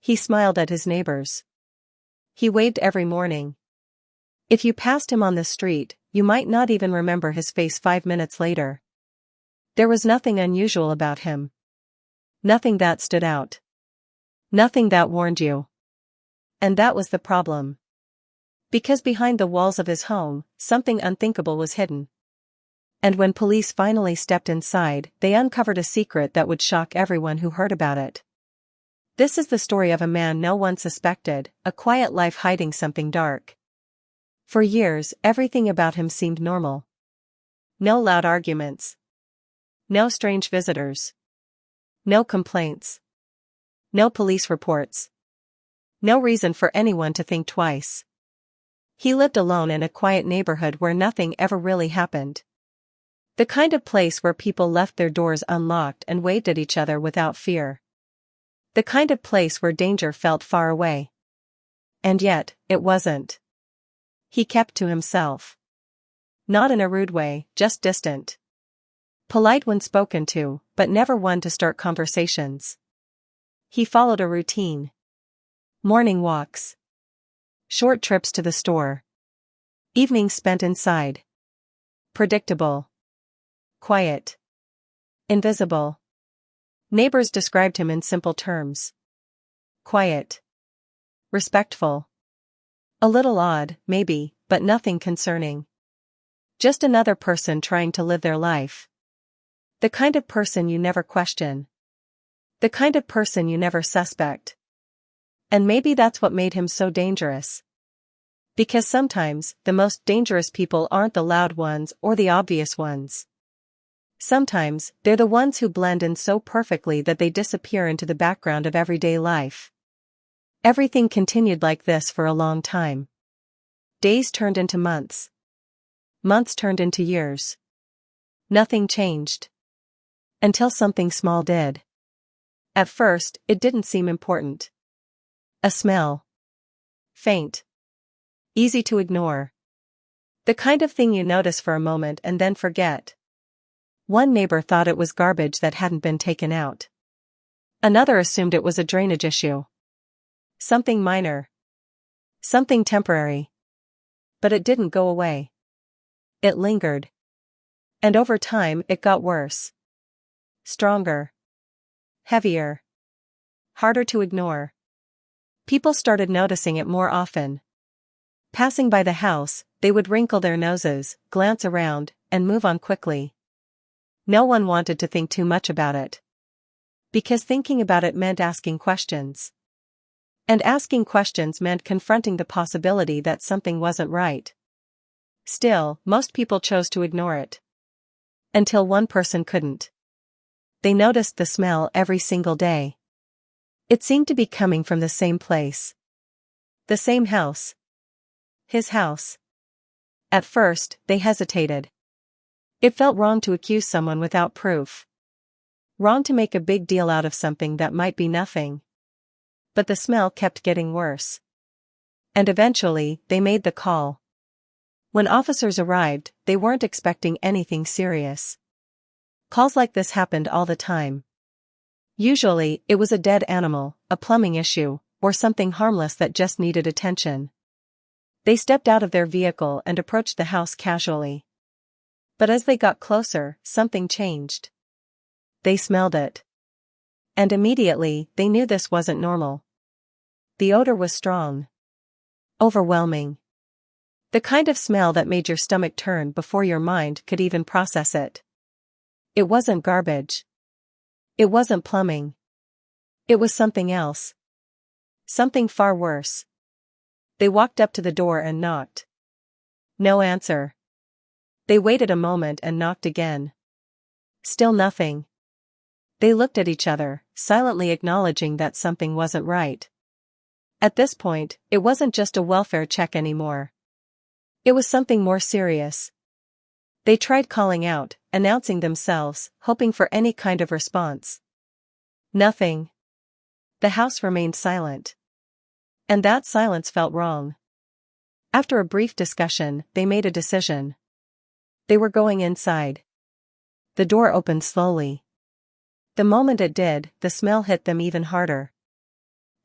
He smiled at his neighbors. He waved every morning. If you passed him on the street, you might not even remember his face 5 minutes later. There was nothing unusual about him. Nothing that stood out. Nothing that warned you. And that was the problem. Because behind the walls of his home, something unthinkable was hidden. And when police finally stepped inside, they uncovered a secret that would shock everyone who heard about it. This is the story of a man no one suspected, a quiet life hiding something dark. For years, everything about him seemed normal. No loud arguments. No strange visitors. No complaints. No police reports. No reason for anyone to think twice. He lived alone in a quiet neighborhood where nothing ever really happened. The kind of place where people left their doors unlocked and waved at each other without fear. The kind of place where danger felt far away. And yet, it wasn't. He kept to himself. Not in a rude way, just distant. Polite when spoken to, but never one to start conversations. He followed a routine. Morning walks. Short trips to the store. Evenings spent inside. Predictable. Quiet. Invisible. Neighbors described him in simple terms. Quiet. Respectful. A little odd, maybe, but nothing concerning. Just another person trying to live their life. The kind of person you never question. The kind of person you never suspect. And maybe that's what made him so dangerous. Because sometimes, the most dangerous people aren't the loud ones or the obvious ones. Sometimes, they're the ones who blend in so perfectly that they disappear into the background of everyday life. Everything continued like this for a long time. Days turned into months. Months turned into years. Nothing changed. Until something small did. At first, it didn't seem important. A smell. Faint. Easy to ignore. The kind of thing you notice for a moment and then forget. One neighbor thought it was garbage that hadn't been taken out. Another assumed it was a drainage issue. Something minor. Something temporary. But it didn't go away. It lingered. And over time, it got worse. Stronger. Heavier. Harder to ignore. People started noticing it more often. Passing by the house, they would wrinkle their noses, glance around, and move on quickly. No one wanted to think too much about it. Because thinking about it meant asking questions. And asking questions meant confronting the possibility that something wasn't right. Still, most people chose to ignore it. Until one person couldn't. They noticed the smell every single day. It seemed to be coming from the same place. The same house. His house. At first, they hesitated. It felt wrong to accuse someone without proof. Wrong to make a big deal out of something that might be nothing. But the smell kept getting worse. And eventually, they made the call. When officers arrived, they weren't expecting anything serious. Calls like this happened all the time. Usually, it was a dead animal, a plumbing issue, or something harmless that just needed attention. They stepped out of their vehicle and approached the house casually. But as they got closer, something changed. They smelled it. And immediately, they knew this wasn't normal. The odor was strong. Overwhelming. The kind of smell that made your stomach turn before your mind could even process it. It wasn't garbage. It wasn't plumbing. It was something else. Something far worse. They walked up to the door and knocked. No answer. They waited a moment and knocked again. Still nothing. They looked at each other, silently acknowledging that something wasn't right. At this point, it wasn't just a welfare check anymore. It was something more serious. They tried calling out, announcing themselves, hoping for any kind of response. Nothing. The house remained silent. And that silence felt wrong. After a brief discussion, they made a decision. They were going inside. The door opened slowly. The moment it did, the smell hit them even harder.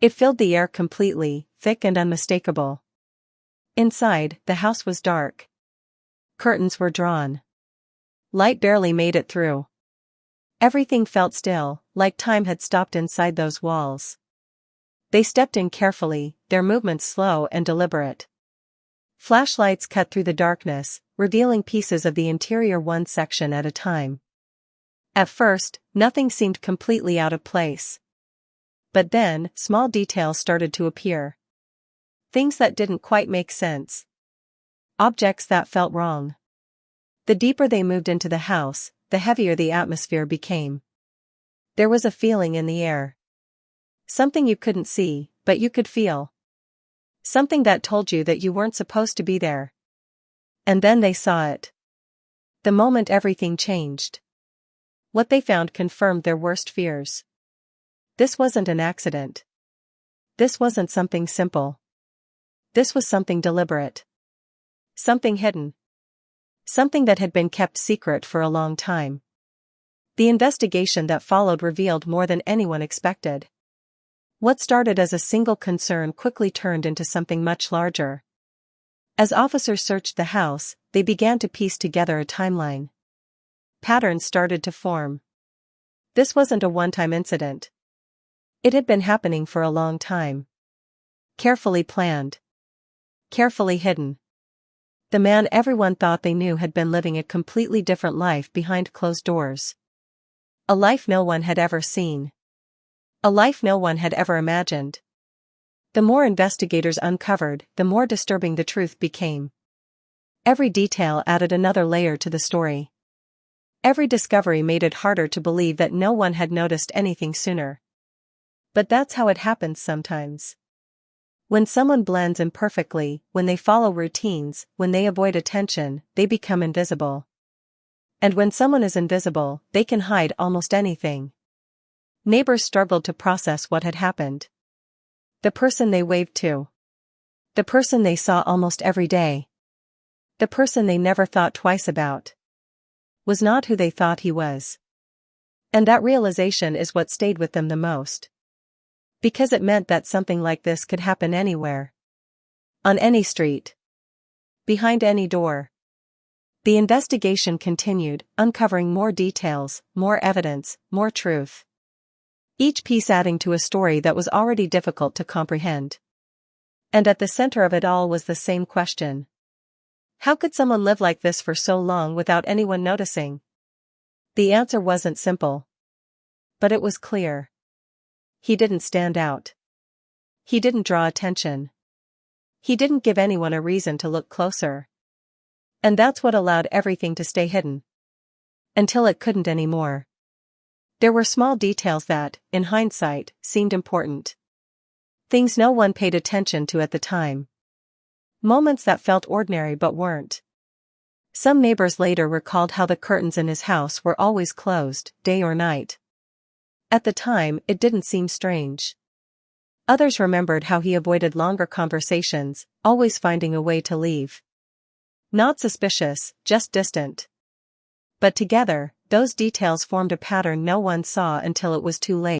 It filled the air completely, thick and unmistakable. Inside, the house was dark. Curtains were drawn. Light barely made it through. Everything felt still, like time had stopped inside those walls. They stepped in carefully, their movements slow and deliberate. Flashlights cut through the darkness, revealing pieces of the interior one section at a time. At first, nothing seemed completely out of place. But then, small details started to appear. Things that didn't quite make sense. Objects that felt wrong. The deeper they moved into the house, the heavier the atmosphere became. There was a feeling in the air. Something you couldn't see, but you could feel. Something that told you that you weren't supposed to be there. And then they saw it. The moment everything changed. What they found confirmed their worst fears. This wasn't an accident. This wasn't something simple. This was something deliberate. Something hidden. Something that had been kept secret for a long time. The investigation that followed revealed more than anyone expected. What started as a single concern quickly turned into something much larger. As officers searched the house, they began to piece together a timeline. Patterns started to form. This wasn't a one-time incident. It had been happening for a long time. Carefully planned. Carefully hidden. The man everyone thought they knew had been living a completely different life behind closed doors. A life no one had ever seen. A life no one had ever imagined. The more investigators uncovered, the more disturbing the truth became. Every detail added another layer to the story. Every discovery made it harder to believe that no one had noticed anything sooner. But that's how it happens sometimes. When someone blends imperfectly, when they follow routines, when they avoid attention, they become invisible. And when someone is invisible, they can hide almost anything. Neighbors struggled to process what had happened. The person they waved to. The person they saw almost every day. The person they never thought twice about. Was not who they thought he was. And that realization is what stayed with them the most. Because it meant that something like this could happen anywhere. On any street. Behind any door. The investigation continued, uncovering more details, more evidence, more truth. Each piece adding to a story that was already difficult to comprehend. And at the center of it all was the same question. How could someone live like this for so long without anyone noticing? The answer wasn't simple. But it was clear. He didn't stand out. He didn't draw attention. He didn't give anyone a reason to look closer. And that's what allowed everything to stay hidden. Until it couldn't anymore. There were small details that, in hindsight, seemed important. Things no one paid attention to at the time. Moments that felt ordinary but weren't. Some neighbors later recalled how the curtains in his house were always closed, day or night. At the time, it didn't seem strange. Others remembered how he avoided longer conversations, always finding a way to leave. Not suspicious, just distant. But together, those details formed a pattern no one saw until it was too late.